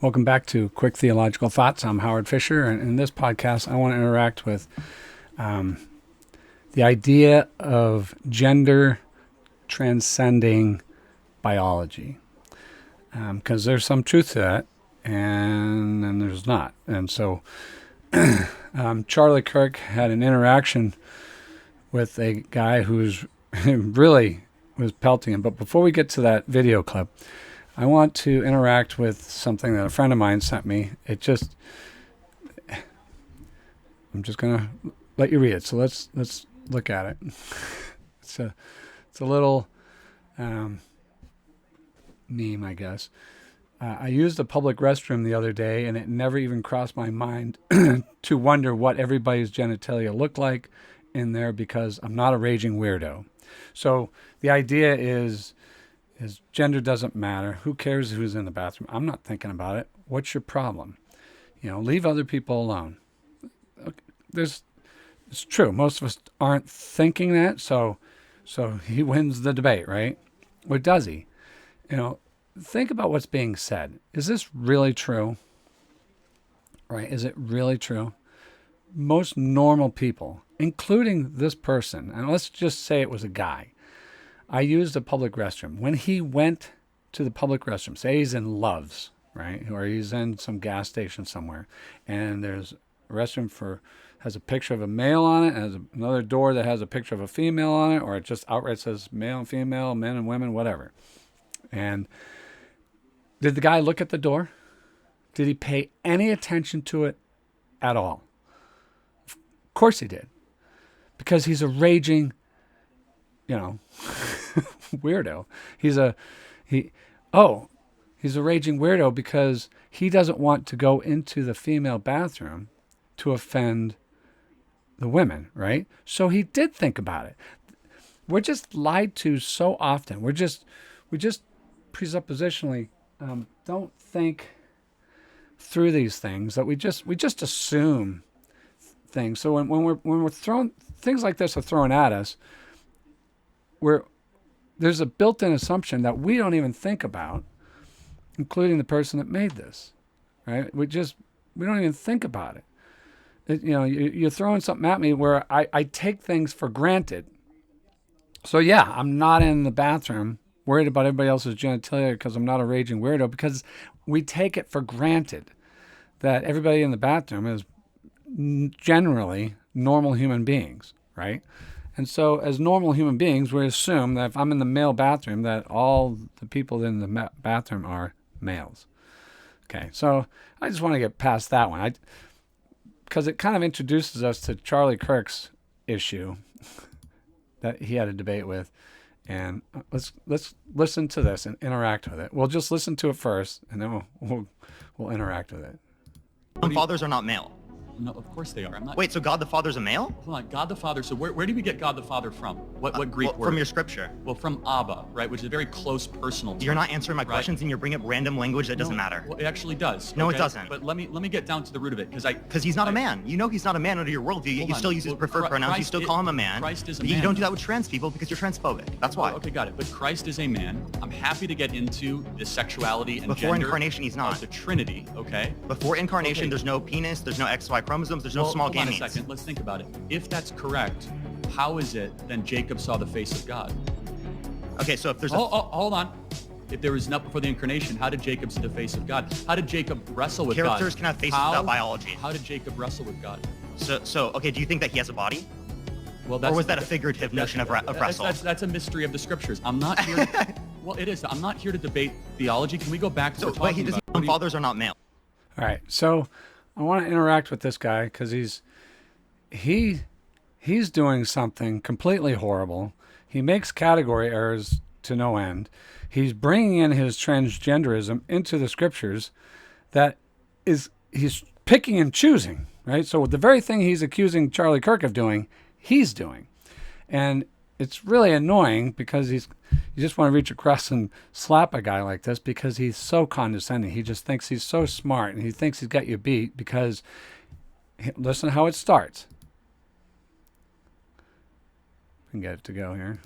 Welcome back to Quick Theological Thoughts. I'm Howard Fisher, and in this podcast, I want to interact with the idea of gender transcending biology, because there's some truth to that, and then there's not. And so Charlie Kirk had an interaction with a guy who's really was pelting him. But before we get to that video clip, I want to interact with something that a friend of mine sent me. I'm just gonna let you read it. So let's look at it. It's a little meme, I guess. I used a public restroom the other day, and it never even crossed my mind to wonder what everybody's genitalia looked like in there, because I'm not a raging weirdo. So the idea is gender doesn't matter. Who cares who's in the bathroom? I'm not thinking about it. What's your problem? Leave other people alone. It's true. Most of us aren't thinking that, so he wins the debate, right? Or does he? Think about what's being said. Is this really true? Right? Is it really true? Most normal people, including this person, and let's just say it was a guy. I used a public restroom. When he went to the public restroom, say he's in Love's, right? Or he's in some gas station somewhere, and there's a restroom has a picture of a male on it, has another door that has a picture of a female on it, or it just outright says male and female, men and women, whatever. And did the guy look at the door? Did he pay any attention to it at all? Of course he did. Because he's a raging, weirdo. He's a raging weirdo because he doesn't want to go into the female bathroom to offend the women, right? So he did think about it. We're just lied to so often. We just presuppositionally don't think through these things, that we just assume things. So when we're thrown, things like this are thrown at us, there's a built-in assumption that we don't even think about, including the person that made this, right? We don't even think about it. You're throwing something at me where I take things for granted. So yeah, I'm not in the bathroom worried about everybody else's genitalia because I'm not a raging weirdo, because we take it for granted that everybody in the bathroom is generally normal human beings, right? And so as normal human beings, we assume that if I'm in the male bathroom, that all the people in the bathroom are males. Okay, so I just want to get past that one, because it kind of introduces us to Charlie Kirk's issue that he had a debate with. And let's listen to this and interact with it. We'll just listen to it first, and then we'll interact with it. Fathers are not male. No, of course they are. I'm not. Wait, so God the Father's a male? Hold on, God the Father. So where do we get God the Father from? What Greek word? From your scripture. Well, from Abba, right, which is a very close personal term. You're not answering my right? questions, and you're bringing up random language that doesn't matter. Well, it actually does. No, okay? it doesn't. But let me get down to the root of it, because he's not a man. He's not a man under your worldview. Yet you still use his preferred pronouns. You still call him a man. Christ is a but man. You don't do that with trans people because you're transphobic. That's why. Okay, got it. But Christ is a man. I'm happy to get into the sexuality and Before gender incarnation, he's not. of the Trinity. Okay. Before incarnation, Okay. There's no penis. There's no XY chromosomes. There's no small hold on a gametes. second. Let's think about it. If that's correct, how is it then Jacob saw the face of God? Okay, so if there's hold on. If there was not before the incarnation, how did Jacob see the face of God? How did Jacob wrestle with God? Characters can have faces without biology. How did Jacob wrestle with God? So okay, do you think that he has a body? Well, or was that a figurative notion of wrestle? That's a mystery of the scriptures. I'm not here. Well, it is. I'm not here to debate theology. Can we go back to what we're talking about? Fathers are not male. All right, so I want to interact with this guy because he's doing something completely horrible. He makes category errors to no end. He's bringing in his transgenderism into the scriptures that he's picking and choosing, right? So the very thing he's accusing Charlie Kirk of doing, he's doing. And it's really annoying because you just want to reach across and slap a guy like this because he's so condescending. He just thinks he's so smart, and he thinks he's got you beat because, listen to how it starts. We can get it to go here.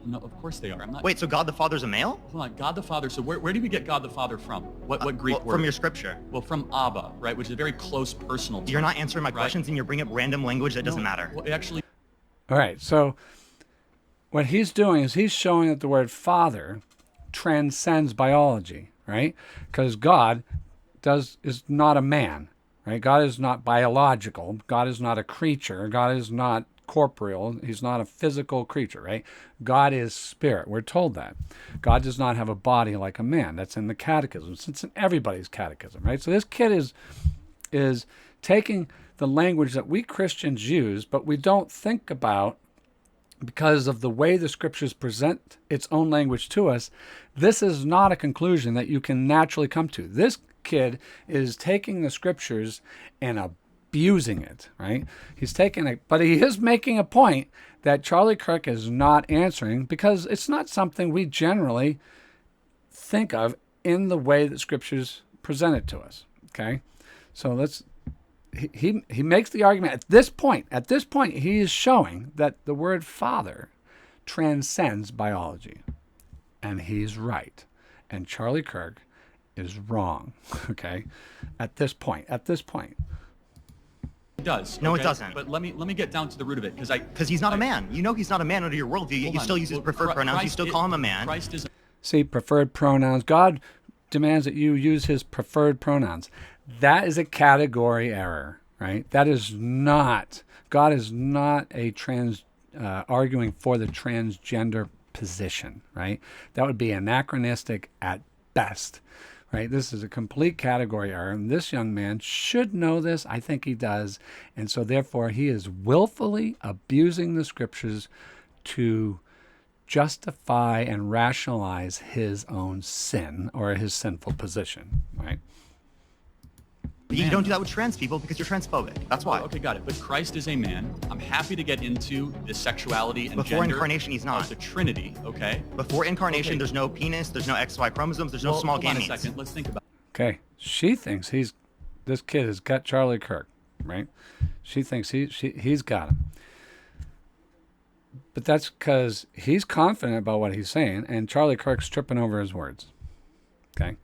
No, of course they are. I'm not. Wait, so God the Father's a male? Hold on, God the Father. So where do we get God the Father from? What Greek word? From your scripture. Well, from Abba, right, which is a very close personal term. You're not answering my right? questions, and you're bringing up random language that doesn't matter. Well, actually. All right, so what he's doing is he's showing that the word Father transcends biology, right? Because God is not a man, right? God is not biological. God is not a creature. God is not corporeal. He's not a physical creature, right? God is spirit. We're told that. God does not have a body like a man. That's in the catechism. It's in everybody's catechism, right? So this kid is taking the language that we Christians use, but we don't think about because of the way the scriptures present its own language to us. This is not a conclusion that you can naturally come to. This kid is taking the scriptures and abusing it, right? He's taking it, but he is making a point that Charlie Kirk is not answering because it's not something we generally think of in the way that scriptures present it to us. Okay, so he makes the argument at this point he is showing that the word Father transcends biology, and he's right, and Charlie Kirk is wrong. Okay, at this point. It does. No, okay? it doesn't. But let me get down to the root of it, because he's not a man. You know he's not a man under your worldview, yet you still use his preferred pronouns. You still call him a man. Christ is. See, preferred pronouns. God demands that you use his preferred pronouns. That is a category error, right? That is not. God is not arguing for the transgender position, right? That would be anachronistic at best. Right? This is a complete category error, and this young man should know this. I think he does. And so therefore he is willfully abusing the scriptures to justify and rationalize his own sin or his sinful position, right? But you don't do that with trans people because you're transphobic. That's why. Oh, okay, got it. But Christ is a man. I'm happy to get into the sexuality and Before gender incarnation, he's not. of the Trinity, okay? Before incarnation, Okay. There's no penis, there's no XY chromosomes, there's no Well, small hold on a gametes. second. Let's think about Okay. She thinks this kid has got Charlie Kirk, right? She thinks he's got him. But that's because he's confident about what he's saying, and Charlie Kirk's tripping over his words. Okay.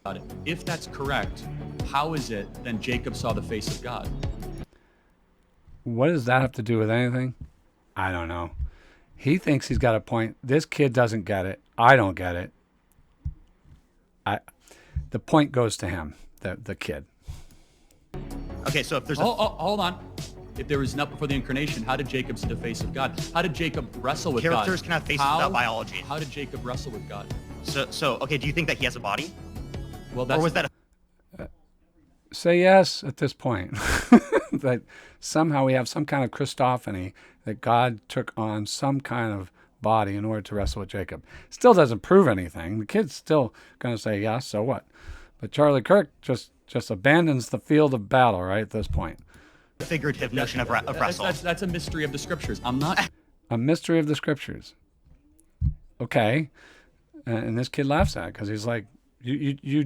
it. If that's correct, how is it then Jacob saw the face of God? What does that have to do with anything? I don't know. He thinks he's got a point. This kid doesn't get it. I don't get it. The point goes to him, the kid. Okay, so if there's hold on. If there was not before the incarnation, how did Jacob see the face of God? How did Jacob wrestle with God? Characters can have faces without biology. How did Jacob wrestle with God? So okay, do you think that he has a body? Well, that's, Or was that Say yes at this point. That somehow we have some kind of Christophany, that God took on some kind of body in order to wrestle with Jacob. Still doesn't prove anything. The kid's still going to say yes, so what? But Charlie Kirk just abandons the field of battle right at this point. a figurative notion of wrestle? That's a mystery of the scriptures. I'm not. A mystery of the scriptures. Okay. And this kid laughs at it because he's like, you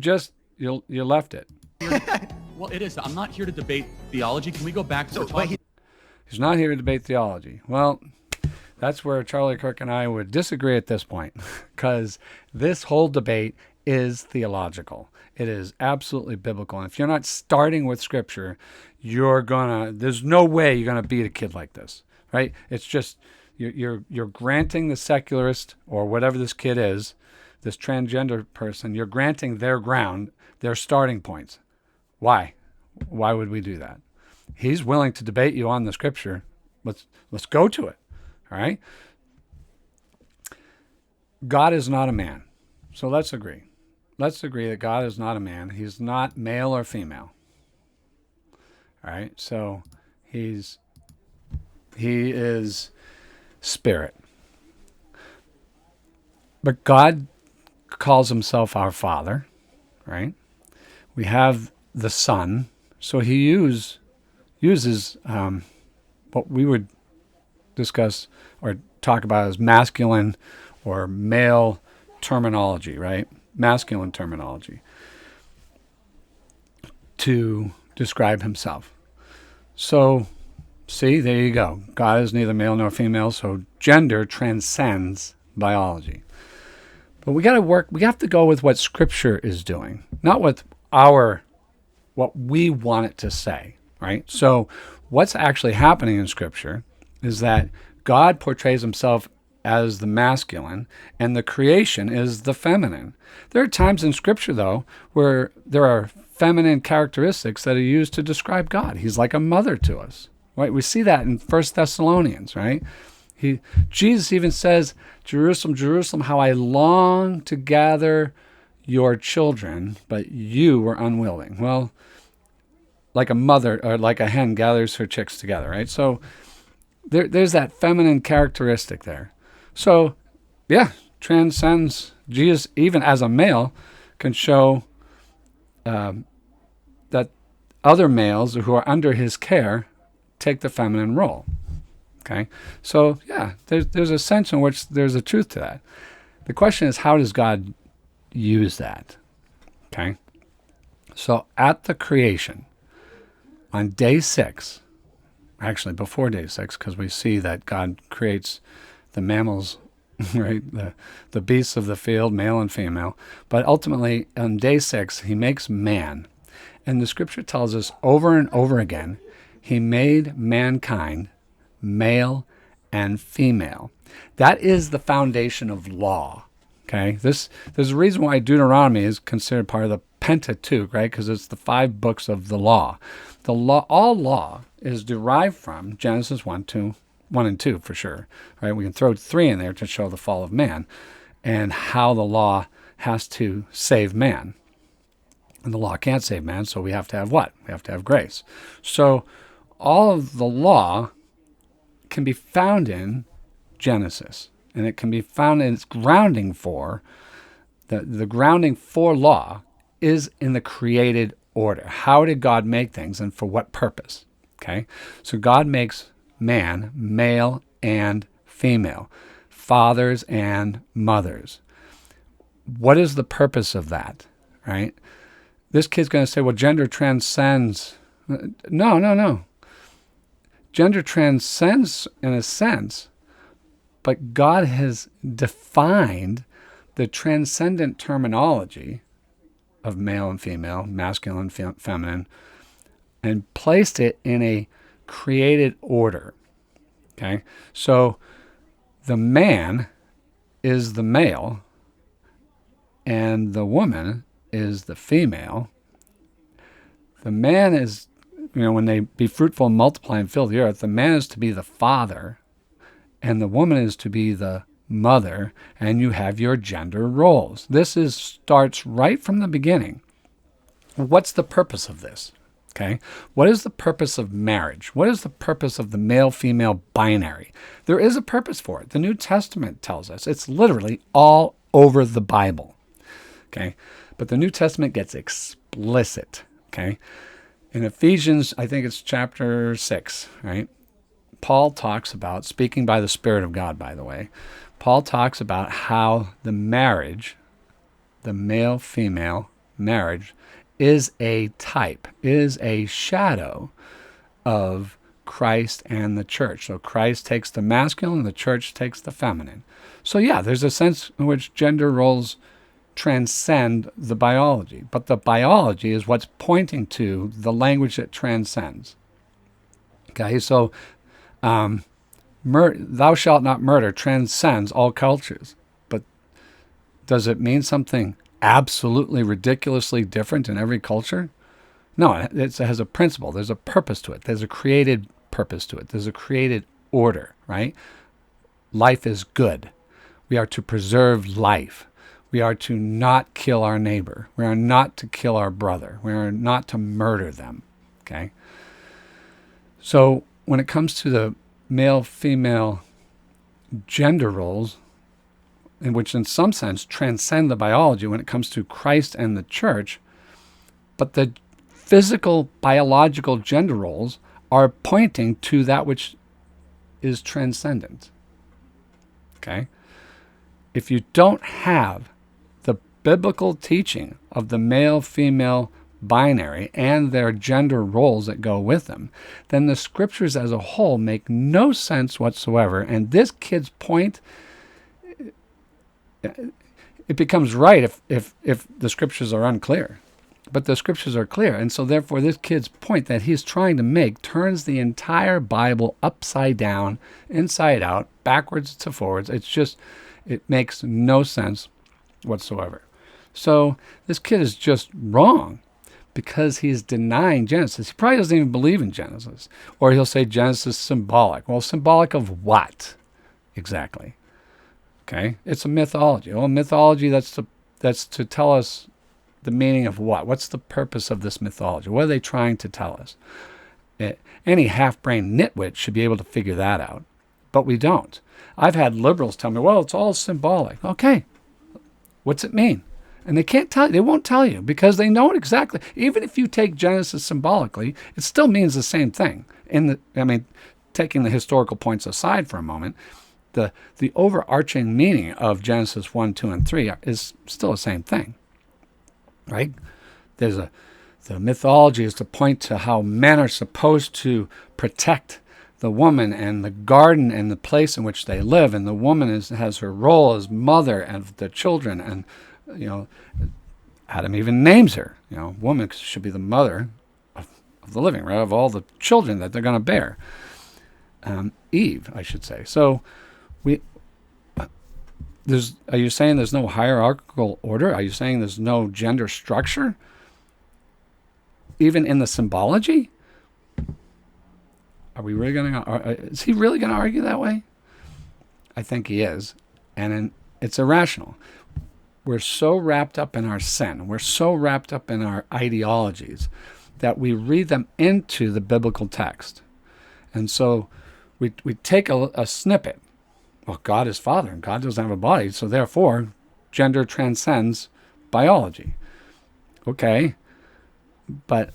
left it. Well, it is. I'm not here to debate theology. Can we go back to He's not here to debate theology. Well, that's where Charlie Kirk and I would disagree at this point, because this whole debate is theological. It is absolutely biblical. And if you're not starting with scripture, there's no way you're gonna beat a kid like this, right? It's just you're granting the secularist, or whatever this kid is, this transgender person, you're granting their ground, their starting points. Why? Why would we do that? He's willing to debate you on the scripture. Let's go to it. All right? God is not a man. So let's agree. Let's agree that God is not a man. He's not male or female. All right? So he is spirit. But God calls himself our Father, right? We have the Son. So he uses what we would discuss or talk about as masculine or male terminology, right? Masculine terminology to describe himself. So See, there you go. God is neither male nor female, so gender transcends biology. But we have to go with what Scripture is doing, not with what we want it to say, right? So what's actually happening in Scripture is that God portrays himself as the masculine and the creation is the feminine. There are times in Scripture, though, where there are feminine characteristics that are used to describe God. He's like a mother to us, right? We see that in 1 Thessalonians, right? Jesus even says, Jerusalem, Jerusalem, how I long to gather your children, but you were unwilling. Well, like a mother or like a hen gathers her chicks together, right? So there's that feminine characteristic there. So, yeah, transcends. Jesus, even as a male, can show that other males who are under his care take the feminine role. Okay, so yeah, there's a sense in which there's a truth to that. The question is, how does God use that? Okay, so at the creation, on day 6, actually before day 6, because we see that God creates the mammals, right, the beasts of the field, male and female, but ultimately on day 6, he makes man. And the Scripture tells us over and over again, he made mankind male and female. That is the foundation of law. Okay, there's a reason why Deuteronomy is considered part of the Pentateuch, right? Because it's the 5 books of the law. All law is derived from Genesis 1 and 2 for sure. Right? We can throw 3 in there to show the fall of man and how the law has to save man. And the law can't save man, so we have to have what? We have to have grace. So all of the law can be found in Genesis, and it can be found in its grounding for the grounding for law is in the created order. How did God make things and for what purpose? Okay, so God makes man male and female, fathers and mothers. What is the purpose of that? Right? This kid's going to say, well, gender transcends. No. Gender transcends in a sense, but God has defined the transcendent terminology of male and female, masculine and feminine, and placed it in a created order. Okay? So the man is the male and the woman is the female. The man is, when they be fruitful and multiply and fill the earth, the man is to be the father and the woman is to be the mother, and you have your gender roles. This starts right from the beginning. What's the purpose of this? Okay? What is the purpose of marriage? What is the purpose of the male-female binary? There is a purpose for it. The New Testament tells us. It's literally all over the Bible. Okay? But the New Testament gets explicit. Okay? In Ephesians, I think it's chapter 6, right? Paul talks about, speaking by the Spirit of God, by the way, Paul talks about how the marriage, the male-female marriage, is a type, is a shadow of Christ and the church. So Christ takes the masculine and the church takes the feminine. So yeah, there's a sense in which gender roles transcend the biology, but the biology is what's pointing to the language that transcends. Okay, so thou shalt not murder transcends all cultures, but does it mean something absolutely ridiculously different in every culture? No, it has a principle. There's a purpose to it. There's a created purpose to it. There's a created order, right? Life is good. We are to preserve life. We are to not kill our neighbor. We are not to kill our brother. We are not to murder them, okay? So when it comes to the male-female gender roles, in which in some sense transcend the biology when it comes to Christ and the church, but the physical, biological gender roles are pointing to that which is transcendent. Okay? If you don't have the biblical teaching of the male-female binary and their gender roles that go with them, then the scriptures as a whole make no sense whatsoever. And this kid's point, it becomes right if the scriptures are unclear. But the scriptures are clear. And so therefore this kid's point that he's trying to make turns the entire Bible upside down, inside out, backwards to forwards. It makes no sense whatsoever. So this kid is just wrong because he's denying Genesis. He probably doesn't even believe in Genesis. Or he'll say Genesis is symbolic. Well, symbolic of what exactly? Okay, it's a mythology. Well, mythology, that's to tell us the meaning of what? What's the purpose of this mythology? What are they trying to tell us? Any half-brained nitwit should be able to figure that out, but we don't. I've had liberals tell me, well, it's all symbolic. Okay, what's it mean? And they can't tell you. They won't tell you because they know it exactly. Even if you take Genesis symbolically, it still means the same thing. Taking the historical points aside for a moment, the overarching meaning of Genesis 1, 2, and 3 is still the same thing. Right? The mythology is to point to how men are supposed to protect the woman and the garden and the place in which they live, and the woman has her role as mother of the children, and Adam even names her. Woman should be the mother of the living, right? Of all the children that they're going to bear. Eve, I should say. So are you saying there's no hierarchical order? Are you saying there's no gender structure? Even in the symbology? Are we really going to? Is he really going to argue that way? I think he is, and it's irrational. We're so wrapped up in our sin. We're so wrapped up in our ideologies that we read them into the biblical text, and so we take a snippet. Well, God is Father, and God doesn't have a body, so therefore, gender transcends biology. Okay, but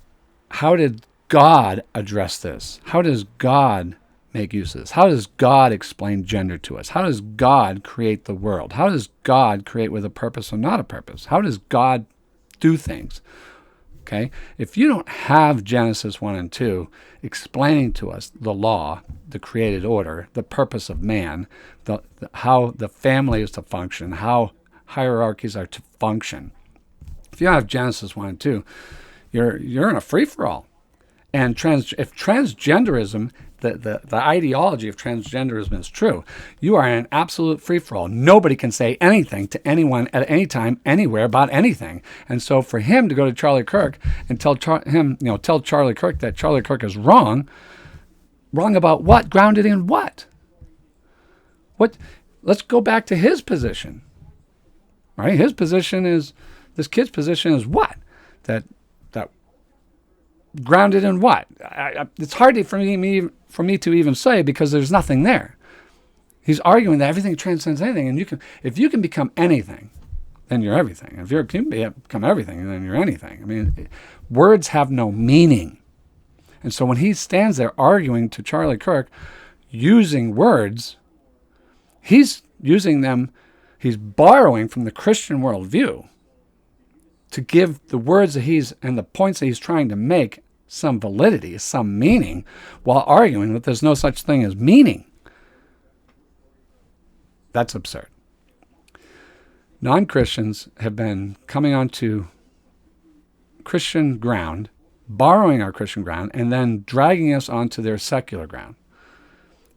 how did God address this? How does God make use of this? How does God explain gender to us? How does God create the world? How does God create with a purpose or not a purpose? How does God do things? Okay, if you don't have Genesis 1 and 2 explaining to us the law, the created order, the purpose of man, how the family is to function, how hierarchies are to function, if you don't have Genesis 1 and 2, you're in a free-for-all. And if transgenderism, the ideology of transgenderism is true, you are in an absolute free-for-all. Nobody can say anything to anyone at any time, anywhere about anything. And so for him to go to Charlie Kirk and tell Charlie Kirk that Charlie Kirk is wrong about what? Grounded in what? Let's go back to his position. Right? His position is, this kid's position is what? That grounded in what? It's hard for me to even say because there's nothing there. He's arguing that everything transcends anything, and if you can become anything, then you're everything. If you can become everything, then you're anything. I mean, words have no meaning. And so when he stands there arguing to Charlie Kirk using words, he's using them, he's borrowing from the Christian worldview to give the words that and the points that he's trying to make some validity, some meaning, while arguing that there's no such thing as meaning. That's absurd. Non-Christians have been coming onto Christian ground, borrowing our Christian ground, and then dragging us onto their secular ground.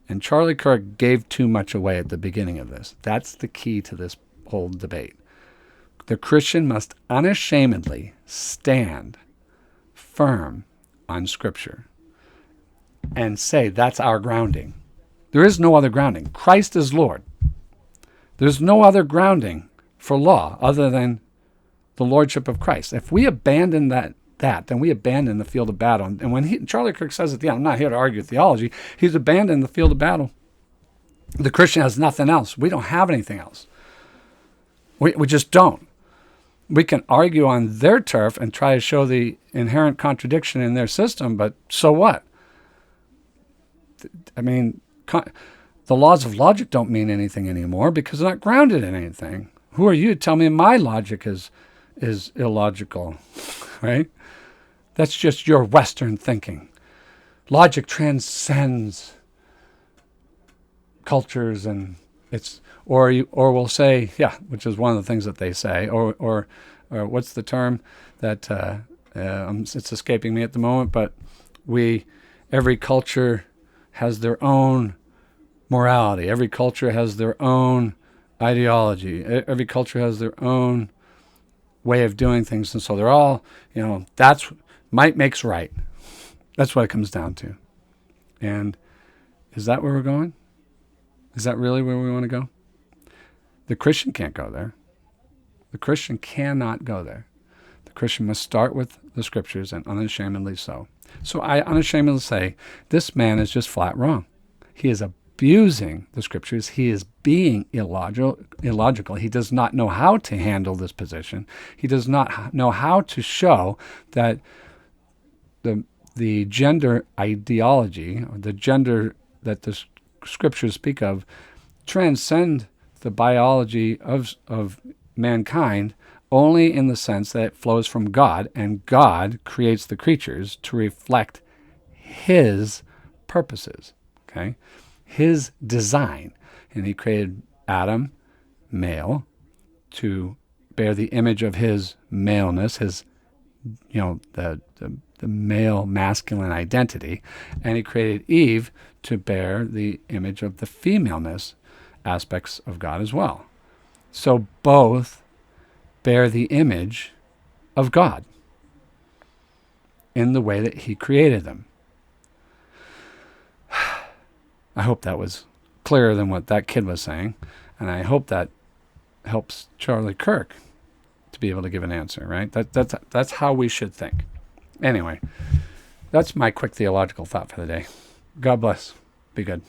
And Charlie Kirk gave too much away at the beginning of this. That's the key to this whole debate. The Christian must unashamedly stand firm on Scripture and say that's our grounding. There is no other grounding. Christ is Lord. There's no other grounding for law other than the lordship of Christ. If we abandon that, then we abandon the field of battle. And when Charlie Kirk says at the end, I'm not here to argue theology, he's abandoned the field of battle. The Christian has nothing else. We don't have anything else. We just don't. We can argue on their turf and try to show the inherent contradiction in their system, but so what? I mean, the laws of logic don't mean anything anymore because they're not grounded in anything. Who are you to tell me my logic is illogical, right? That's just your Western thinking. Logic transcends cultures, and or we'll say, yeah, which is one of the things that they say, or what's the term that it's escaping me at the moment, but every culture has their own morality. Every culture has their own ideology. Every culture has their own way of doing things, and so they're all, that's might makes right. That's what it comes down to. And is that where we're going? Is that really where we want to go? The Christian can't go there. The Christian cannot go there. The Christian must start with the Scriptures, and unashamedly so. So I unashamedly say, this man is just flat wrong. He is abusing the Scriptures. He is being illogical. He does not know how to handle this position. He does not know how to show that the gender ideology, or the gender that the Scriptures speak of, transcend the biology of mankind only in the sense that it flows from God, and God creates the creatures to reflect His purposes, okay? His design. And He created Adam, male, to bear the image of His maleness, His, the male masculine identity, and He created Eve to bear the image of the femaleness aspects of God as well. So both bear the image of God in the way that He created them. I hope that was clearer than what that kid was saying, and I hope that helps Charlie Kirk to be able to give an answer, right? That's how we should think. Anyway, that's my quick theological thought for the day. God bless. Be good.